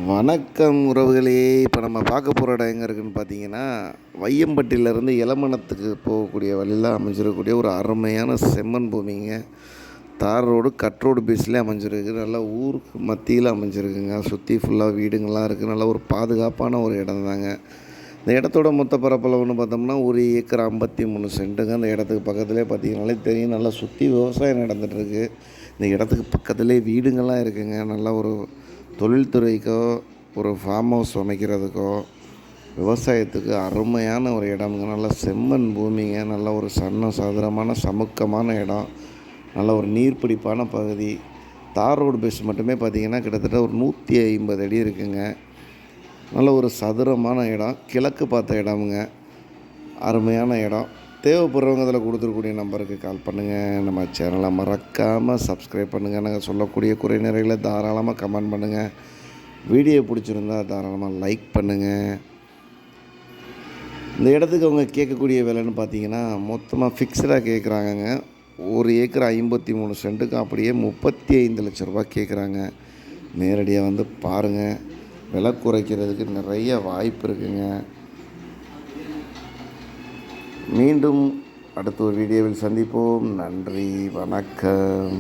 வணக்கம் உறவுகளே. இப்போ நம்ம பார்க்க போகிற இடம் எங்கே இருக்குதுன்னு பார்த்தீங்கன்னா, வையம்பட்டியிலேருந்து எலமணத்துக்கு போகக்கூடிய வழியில் அமைஞ்சிருக்கக்கூடிய ஒரு அருமையான செம்மண் பூமிங்க. தார் ரோடு கட் ரோடு பேஸ்லேயே அமைஞ்சிருக்கு. நல்லா ஊருக்கு மத்தியில் அமைஞ்சிருக்குங்க. சுற்றி ஃபுல்லாக வீடுங்கள்லாம் இருக்குது. நல்லா ஒரு பாதுகாப்பான ஒரு இடம் தாங்க. இந்த இடத்தோட மொத்த பரப்பளவுன்னு பார்த்தோம்னா 1 ஏக்கர் 53 சென்ட்டுங்க. அந்த இடத்துக்கு பக்கத்துலேயே பார்த்தீங்கன்னாலே தெரியும், நல்லா சுற்றி விவசாயம் நடந்துகிட்ருக்கு. இந்த இடத்துக்கு பக்கத்துலேயே வீடுங்கள்லாம் இருக்குதுங்க. நல்லா ஒரு தொழில்துறைக்கோ ஒரு ஃபார்ம் ஹவுஸ் அமைக்கிறதுக்கோ விவசாயத்துக்கு அருமையான ஒரு இடம்ங்க. நல்ல செம்மண் பூமிங்க. நல்ல ஒரு சதுரமான சமுக்கமான இடம். நல்ல ஒரு நீர்பிடிப்பான பகுதி. தார் ரோடு பேஸ் மட்டுமே பார்த்திங்கன்னா கிட்டத்தட்ட ஒரு 150 அடி இருக்குங்க. நல்ல ஒரு சதுரமான இடம், கிழக்கு பார்த்த இடமுங்க. அருமையான இடம். தேவைப்படுறவங்க அதில் கொடுத்துருக்கூடிய நம்பருக்கு கால் பண்ணுங்கள். நம்ம சேனலை மறக்காமல் சப்ஸ்கிரைப் பண்ணுங்கள். நாங்கள் சொல்லக்கூடிய குறை நிறைகளை தாராளமாக கமெண்ட் பண்ணுங்கள். வீடியோ பிடிச்சிருந்தா தாராளமாக லைக் பண்ணுங்கள். இந்த இடத்துக்கு அவங்க கேட்கக்கூடிய விலைன்னு பார்த்தீங்கன்னா மொத்தமாக ஃபிக்ஸடாக கேட்குறாங்கங்க. 1 ஏக்கர் 53 சென்ட்டுக்கு அப்படியே 35 லட்ச ரூபா கேட்குறாங்க. நேரடியாக வந்து பாருங்கள். விலை குறைக்கிறதுக்கு நிறைய வாய்ப்பு இருக்குங்க. மீண்டும் அடுத்த ஒரு வீடியோவில் சந்திப்போம். நன்றி, வணக்கம்.